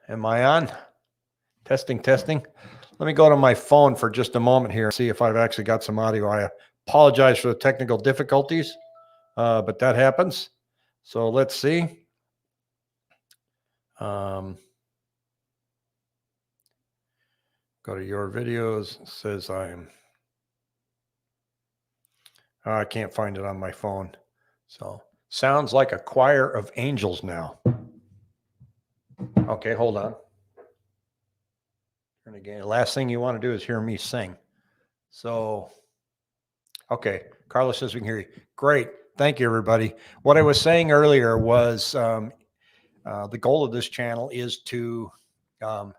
Am I on? Testing, testing. Let me go to my phone for just a moment here and see if I've actually got some audio. I apologize for the technical difficulties, but that happens. So let's see. Go to your videos. It says I can't find it on my phone. So sounds like a choir of angels now. Okay, hold on. And again, the last thing you want to do is hear me sing. So, okay, Carlos says we can hear you. Great. Thank you, everybody. What I was saying earlier was the goal of this channel is to help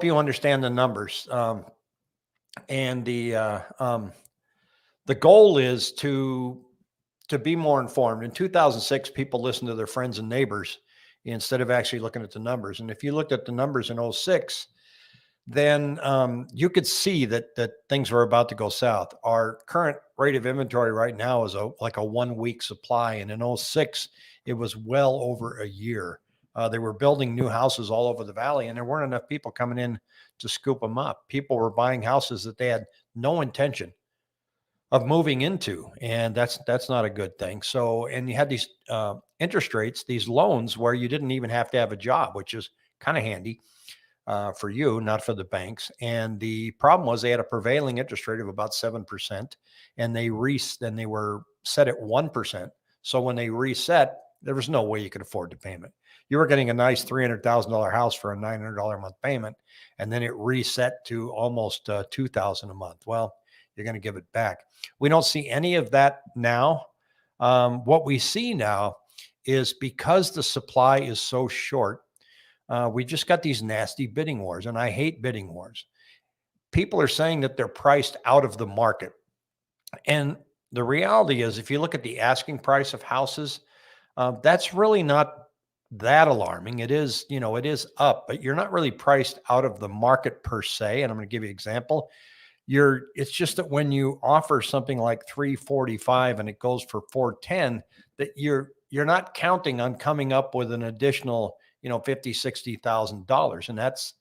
you understand the numbers. And the goal is to be more informed. In 2006, people listened to their friends and neighbors instead of actually looking at the numbers. And if you looked at the numbers in 06, then you could see that things were about to go south. Our current rate of inventory right now is like a 1 week supply. And in 06, it was well over a year. They were building new houses all over the valley, and there weren't enough people coming in to scoop them up. People were buying houses that they had no intention of moving into, and that's not a good thing. So, and you had these interest rates, these loans where you didn't even have to have a job, which is kind of handy for you, not for the banks. And the problem was they had a prevailing interest rate of about 7%, and they were set at 1%. So when they reset, there was no way you could afford the payment. You were getting a nice $300,000 house for a $900 a month payment, and then it reset to almost $2,000 a month. Well, you're going to give it back. We don't see any of that now. What we see now is because the supply is so short, we just got these nasty bidding wars, and I hate bidding wars. People are saying that they're priced out of the market. And the reality is, if you look at the asking price of houses, that's really not that alarming. It is, it is up, but you're not really priced out of the market per se. And I'm going to give you an example. It's just that when you offer something like 345 and it goes for 410, that you're not counting on coming up with an additional, $50,000, $60,000. And that's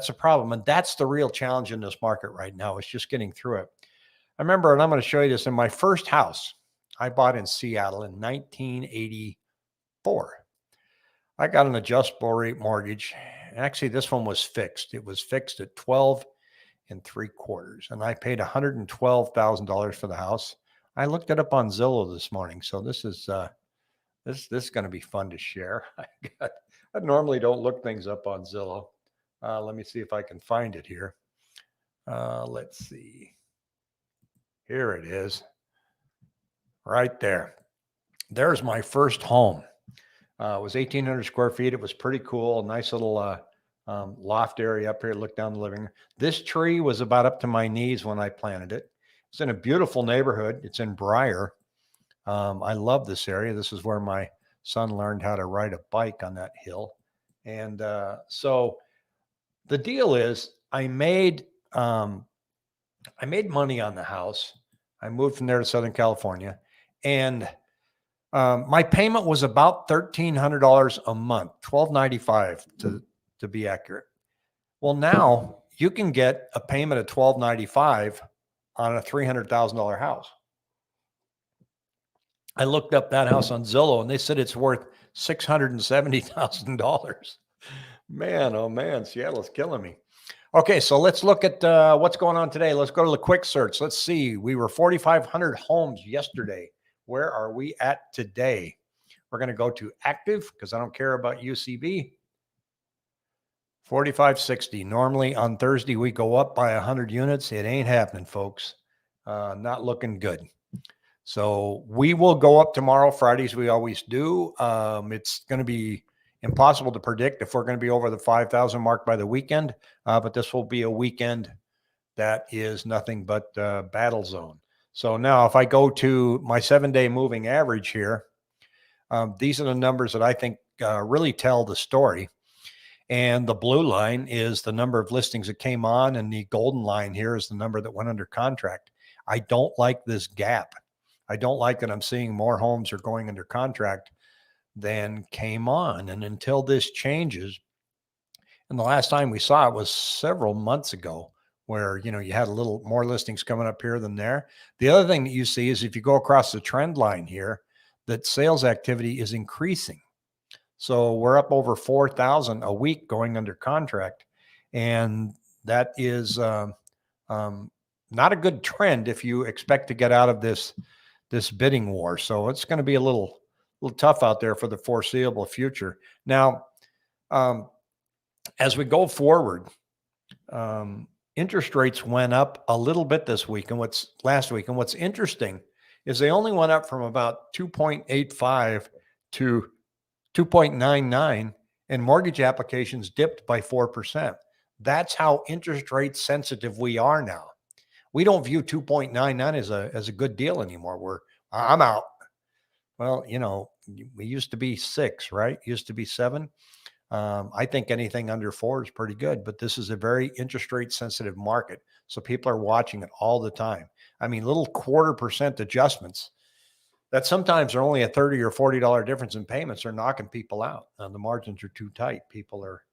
a problem. And that's the real challenge in this market right now. It's just getting through it. I remember, and I'm going to show you this, in my first house I bought in Seattle in 1984. I got an adjustable rate mortgage. Actually, this one was fixed. It was fixed at 12 3/4. And I paid $112,000 for the house. I looked it up on Zillow this morning. So this is this is going to be fun to share. I normally don't look things up on Zillow. Let me see if I can find it here. Let's see. Here it is. Right there. There's my first home. It was 1,800 square feet. It was pretty cool. Nice little loft area up here. Look down the living room. This tree was about up to my knees when I planted it. It's in a beautiful neighborhood. It's in Briar. I love this area. This is where my son learned how to ride a bike on that hill. And so the deal is I made money on the house. I moved from there to Southern California, and my payment was about $1,300 a month, $1,295 to be accurate. Well, now you can get a payment of $1,295 on a $300,000 house. I looked up that house on Zillow, and they said it's worth $670,000. Man, oh man, Seattle's killing me. Okay, so let's look at what's going on today. Let's go to the quick search. Let's see. We were 4,500 homes yesterday. Where are we at today? We're going to go to active because I don't care about UCB. 4,560. Normally on Thursday, we go up by 100 units. It ain't happening, folks. Not looking good. So we will go up tomorrow, Fridays. We always do. It's going to be impossible to predict if we're going to be over the 5,000 mark by the weekend. But this will be a weekend that is nothing but battle zone. So now if I go to my 7-day moving average here, these are the numbers that I think really tell the story. And the blue line is the number of listings that came on, and the golden line here is the number that went under contract. I don't like this gap. I don't like that I'm seeing more homes are going under contract then came on. And until this changes, and the last time we saw it was several months ago, where, you had a little more listings coming up here than there. The other thing that you see is if you go across the trend line here, that sales activity is increasing. So we're up over 4,000 a week going under contract. And that is not a good trend if you expect to get out of this bidding war. So it's going to be a little tough out there for the foreseeable future. Now, as we go forward, interest rates went up a little bit last week. And what's interesting is they only went up from about 2.85 to 2.99, and mortgage applications dipped by 4%. That's how interest rate sensitive we are now. We don't view 2.99 as a good deal anymore. I'm out. Well, we used to be 6, right? Used to be 7. I think anything under 4 is pretty good, but this is a very interest rate sensitive market. So people are watching it all the time. I mean, little 0.25% adjustments that sometimes are only a $30 or $40 difference in payments are knocking people out. The margins are too tight. People are,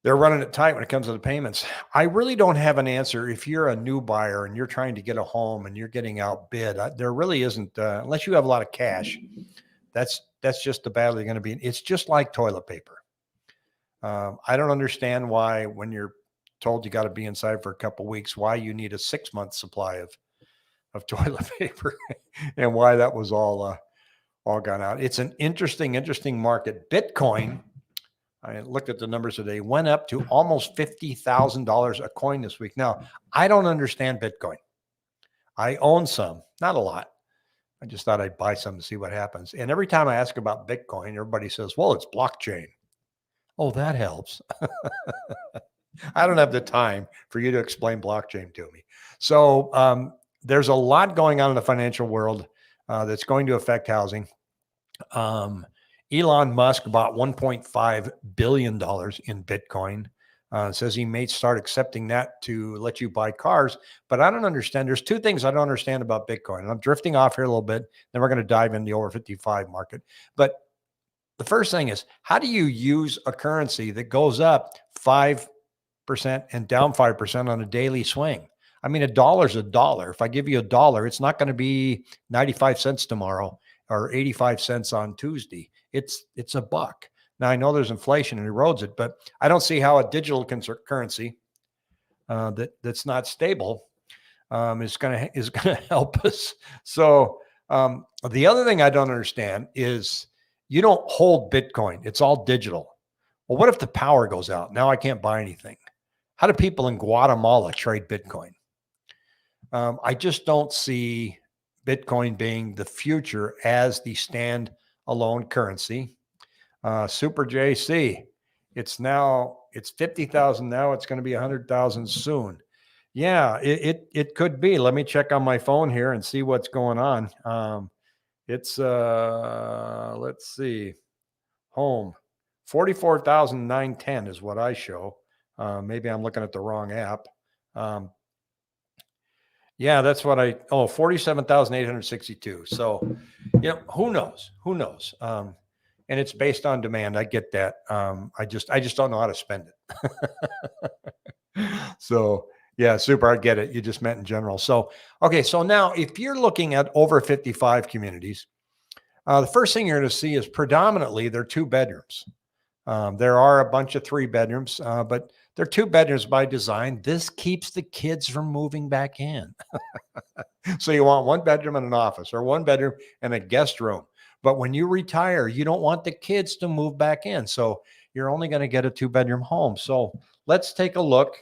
they're running it tight when it comes to the payments. I really don't have an answer. If you're a new buyer and you're trying to get a home and you're getting outbid, there really isn't, unless you have a lot of cash. That's just the battle you're going to be in. It's just like toilet paper. I don't understand why, when you're told you got to be inside for a couple of weeks, why you need a 6-month supply of toilet paper and why that was all gone out. It's an interesting market. Bitcoin, I looked at the numbers today, went up to almost $50,000 a coin this week. Now, I don't understand Bitcoin. I own some, not a lot. I just thought I'd buy some to see what happens. And every time I ask about Bitcoin, everybody says, well, it's blockchain. Oh, that helps. I don't have the time for you to explain blockchain to me. So there's a lot going on in the financial world that's going to affect housing. Elon Musk bought $1.5 billion in Bitcoin. Says he may start accepting that to let you buy cars, but I don't understand. There's 2 things I don't understand about Bitcoin. And I'm drifting off here a little bit. Then we're going to dive in the over 55 market. But the first thing is, how do you use a currency that goes up 5% and down 5% on a daily swing? I mean, $1 is $1. If I give you $1, it's not going to be 95 cents tomorrow or 85 cents on Tuesday. It's $1. Now, I know there's inflation and erodes it, but I don't see how a digital currency that's not stable is going to help us. So the other thing I don't understand is you don't hold Bitcoin. It's all digital. Well, what if the power goes out? Now I can't buy anything. How do people in Guatemala trade Bitcoin? I just don't see Bitcoin being the future as the standalone currency. Super JC, it's 50,000 now. It's going to be 100,000 soon. Yeah, it could be. Let me check on my phone here and see what's going on. It's let's see, home 44,910 is what I show. Maybe I'm looking at the wrong app. Yeah, that's what 47,862. So, who knows? And it's based on demand. I get that. I just don't know how to spend it. So yeah, super. I get it. You just meant in general. So, okay. So now if you're looking at over 55 communities, the first thing you're going to see is predominantly they're 2 bedrooms. There are a bunch of 3 bedrooms, but they're 2 bedrooms by design. This keeps the kids from moving back in. So you want 1 bedroom and an office, or 1 bedroom and a guest room. But when you retire, you don't want the kids to move back in. So you're only going to get a 2-bedroom home. So let's take a look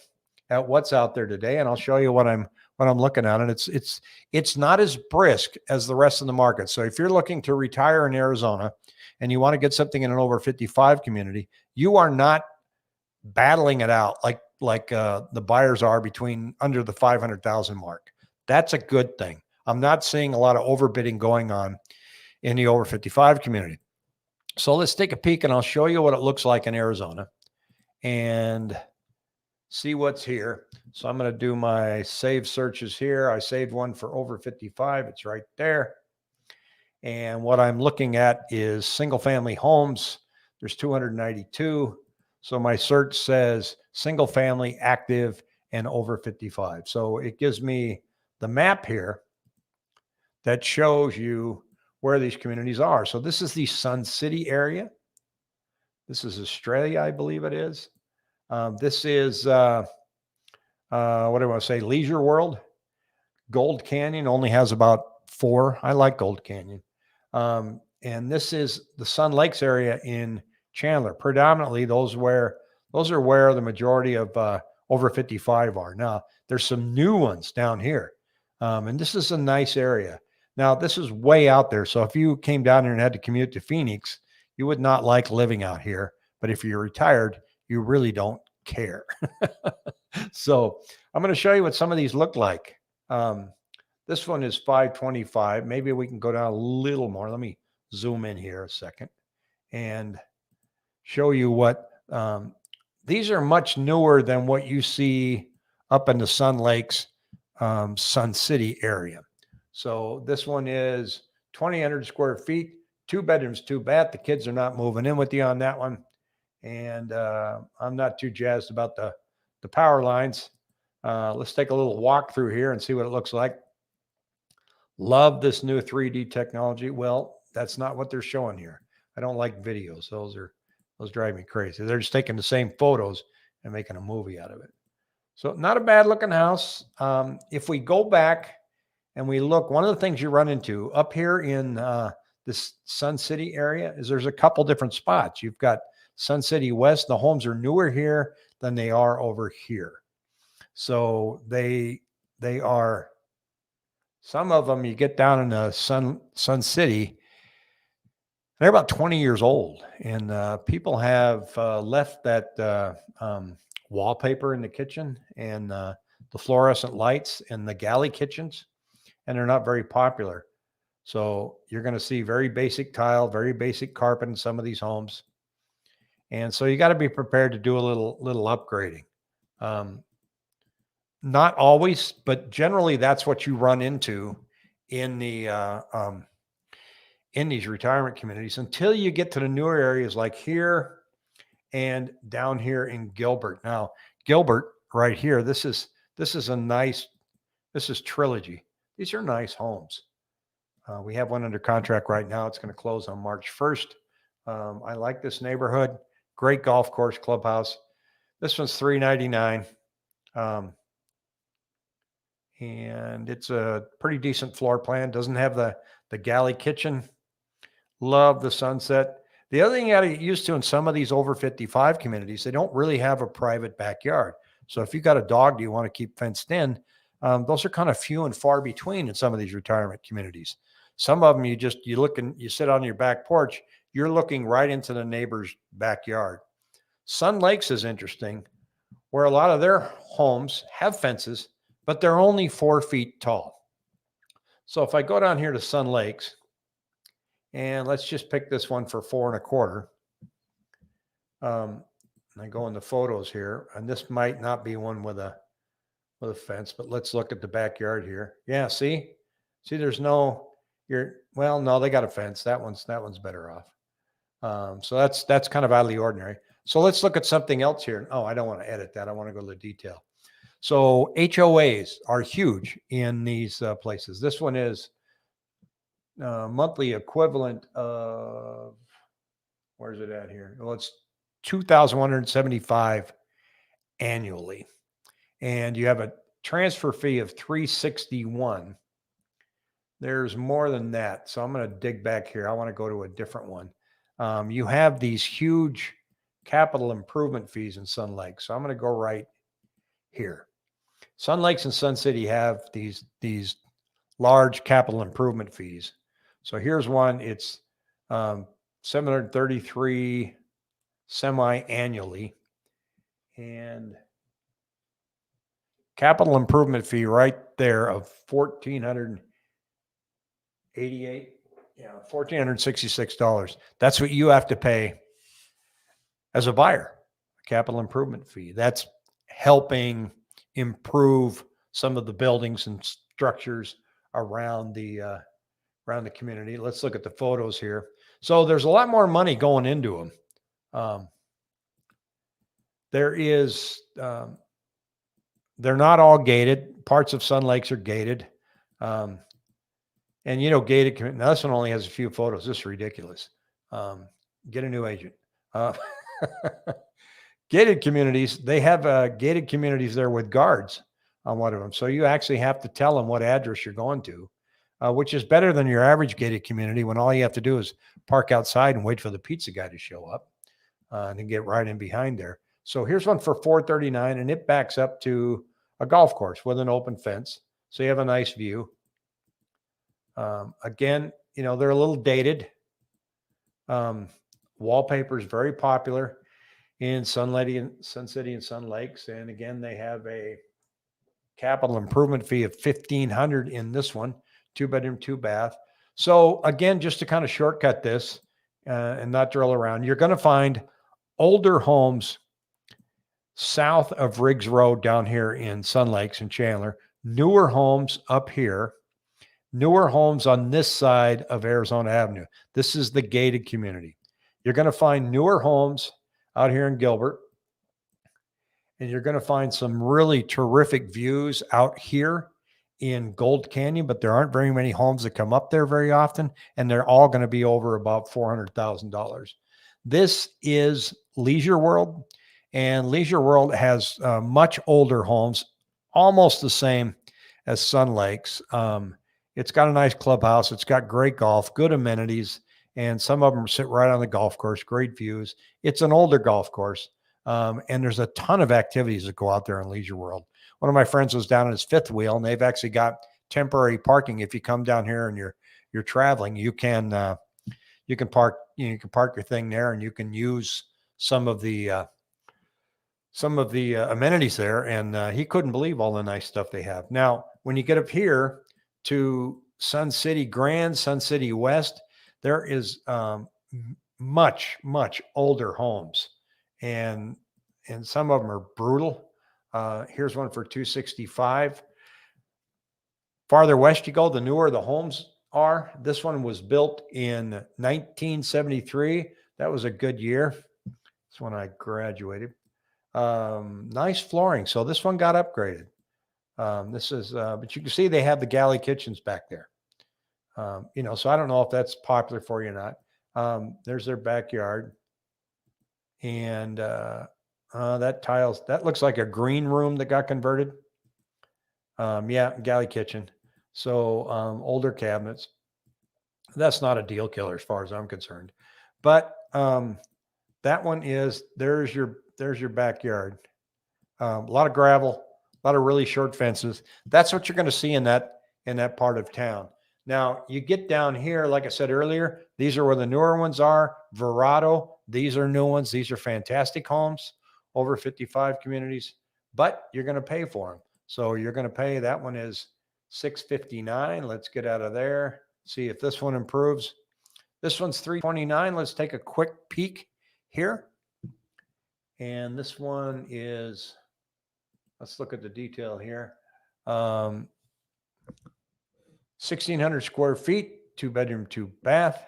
at what's out there today, and I'll show you what I'm looking at. And it's not as brisk as the rest of the market. So if you're looking to retire in Arizona and you want to get something in an over 55 community, you are not battling it out like the buyers are between under the 500,000 mark. That's a good thing. I'm not seeing a lot of overbidding going on in the over 55 community. So let's take a peek and I'll show you what it looks like in Arizona and see what's here. So I'm going to do my save searches here. I saved one for over 55. It's right there. And what I'm looking at is single family homes. There's 292. So my search says single family, active, and over 55. So it gives me the map here that shows you where these communities are. So this is the Sun City area. This is Australia, I believe it is. This is, what do I want to say, Leisure World. Gold Canyon only has about 4. I like Gold Canyon. And this is the Sun Lakes area in Chandler. Predominantly, those are where the majority of over 55 are. Now, there's some new ones down here, and this is a nice area. Now, this is way out there. So if you came down here and had to commute to Phoenix, you would not like living out here. But if you're retired, you really don't care. So I'm going to show you what some of these look like. This one is 525. Maybe we can go down a little more. Let me zoom in here a second and show you what these are much newer than what you see up in the Sun Lakes, Sun City area. So this one is 2,000 square feet, 2 bedrooms, 2 bath. The kids are not moving in with you on that one. And I'm not too jazzed about the power lines. Let's take a little walk through here and see what it looks like. Love this new 3D technology. Well, that's not what they're showing here. I don't like videos. Those drive me crazy. They're just taking the same photos and making a movie out of it. So not a bad looking house. If we go back and we look, one of the things you run into up here in this Sun City area is there's a couple different spots. You've got Sun City West. The homes are newer here than they are over here. So they are, some of them you get down in the Sun City, they're about 20 years old, and people have left that wallpaper in the kitchen and the fluorescent lights in the galley kitchens, and they're not very popular. So you're going to see very basic tile, very basic carpet in some of these homes. And so you got to be prepared to do a little upgrading. Not always, but generally that's what you run into in the in these retirement communities until you get to the newer areas like here and down here in Gilbert. Now, Gilbert right here, this is a nice, this is Trilogy. These are nice homes. We have one under contract right now. It's going to close on March 1st. I like this neighborhood. Great golf course, clubhouse. This one's $399. And it's a pretty decent floor plan. Doesn't have the galley kitchen. Love the sunset. The other thing you got to get used to in some of these over 55 communities, they don't really have a private backyard. So if you got a dog you want to keep fenced in, those are kind of few and far between in some of these retirement communities. Some of them you look and you sit on your back porch, you're looking right into the neighbor's backyard. Sun Lakes is interesting, where a lot of their homes have fences, but they're only 4 feet tall. So if I go down here to Sun Lakes, and let's just pick this one for 4.25. I go in the photos here, and this might not be one with a fence, but let's look at the backyard here. Yeah, see, there's no, no, they got a fence. That one's better off. So that's kind of out of the ordinary. So let's look at something else here. Oh, I don't want to edit that. I want to go to the detail. So HOAs are huge in these places. This one is monthly equivalent of, where's it at here? Well, it's $2,175 annually. And you have a transfer fee of $361. There's more than that. So I'm going to dig back here. I want to go to a different one. You have these huge capital improvement fees in Sun Lakes. So I'm going to go right here. Sun Lakes and Sun City have these large capital improvement fees. So here's one. It's $733 semi-annually, and capital improvement fee right there of $1,488. Yeah, $1,466. That's what you have to pay as a buyer. A capital improvement fee. That's helping improve some of the buildings and structures around the around the community. Let's look at the photos here. So there's a lot more money going into them. There is, they're not all gated. Parts of Sun Lakes are gated. And, gated, now this one only has a few photos. This is ridiculous. Get a new agent. Gated communities, they have gated communities there with guards on one of them. So you actually have to tell them what address you're going to, which is better than your average gated community when all you have to do is park outside and wait for the pizza guy to show up and then get right in behind there. So here's one for $439, and it backs up to a golf course with an open fence. So you have a nice view. Again, they're a little dated. Wallpaper is very popular in Sun City and Sun Lakes. And again, they have a capital improvement fee of $1,500 in this one, 2-bedroom, 2-bath. So again, just to kind of shortcut this and not drill around, you're going to find older homes south of Riggs Road down here in Sun Lakes and Chandler, newer homes up here, newer homes on this side of Arizona Avenue. This is the gated community. You're going to find newer homes out here in Gilbert, and you're going to find some really terrific views out here in Gold Canyon, but there aren't very many homes that come up there very often, and they're all going to be over about $400,000. This is Leisure World, and Leisure World has much older homes, almost the same as Sun Lakes. It's got a nice clubhouse. It's got great golf, good amenities, and some of them sit right on the golf course, great views. It's an older golf course, and there's a ton of activities that go out there in Leisure World. One of my friends was down on his fifth wheel, and they've actually got temporary parking. If you come down here and you're traveling, you can park your thing there, and you can use some of the amenities there. And he couldn't believe all the nice stuff they have. Now, when you get up here to Sun City Grand, Sun City West, there is much, much older homes, and some of them are brutal. Here's one for $265. Farther west you go, the newer the homes are. This one was built in 1973. That was a good year. That's when I graduated. Nice flooring. So this one got upgraded. But you can see they have the galley kitchens back there. So I don't know if that's popular for you or not. There's their backyard. And that looks like a green room that got converted. Galley kitchen. So older cabinets. That's not a deal killer as far as I'm concerned. But that one there's your backyard. A lot of gravel, a lot of really short fences. That's what you're going to see in that part of town. Now, you get down here, like I said earlier, these are where the newer ones are. Verado, these are new ones. These are fantastic homes, over 55 communities, but you're going to pay for them. So you're going to pay, that one is $659. Let's get out of there. See if this one improves. This one's $329. Let's take a quick peek here. And this one is, let's look at the detail here. 1,600 square feet, 2-bedroom, 2-bath.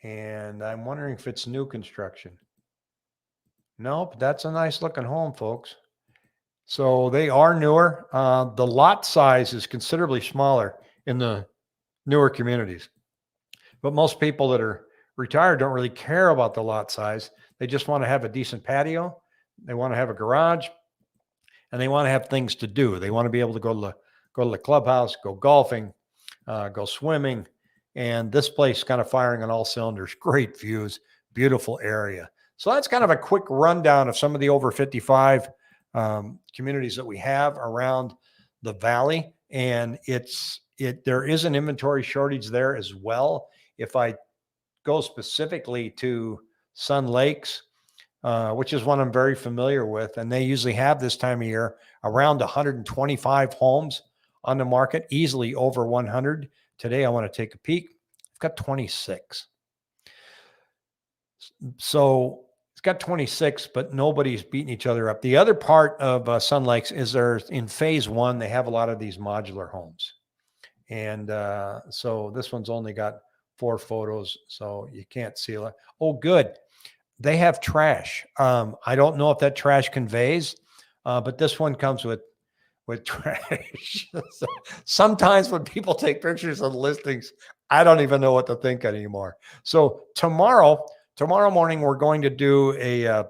And I'm wondering if it's new construction. Nope, that's a nice looking home, folks. So they are newer. The lot size is considerably smaller in the newer communities. But most people that are retired don't really care about the lot size. They just want to have a decent patio. They want to have a garage, and they want to have things to do. They want to be able to go to the clubhouse, go golfing, go swimming. And this place is kind of firing on all cylinders. Great views, beautiful area. So that's kind of a quick rundown of some of the over 55 communities that we have around the valley. And there is an inventory shortage there as well. If I go specifically to Sun Lakes, which is one I'm very familiar with, and they usually have this time of year around 125 homes on the market, easily over 100. Today, I want to take a peek. I've got 26. So it's got 26, but nobody's beating each other up. The other part of Sun Lakes is in phase one, they have a lot of these modular homes. And so this one's only got 4 photos, so you can't see it. Oh, good. They have trash. I don't know if that trash conveys, but this one comes with trash. So sometimes when people take pictures of the listings, I don't even know what to think anymore. So tomorrow morning, we're going to do a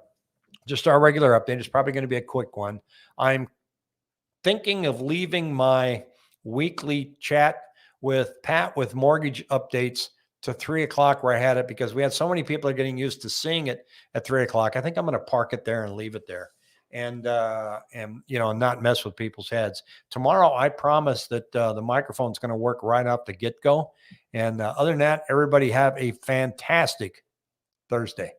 just our regular update. It's probably going to be a quick one. I'm thinking of leaving my weekly chat with Pat with mortgage updates to 3 o'clock where I had it, because we had so many people are getting used to seeing it at 3 o'clock. I think I'm going to park it there and leave it there, and not mess with people's heads. Tomorrow, I promise that the microphone's going to work right off the get go. And other than that, everybody have a fantastic Thursday.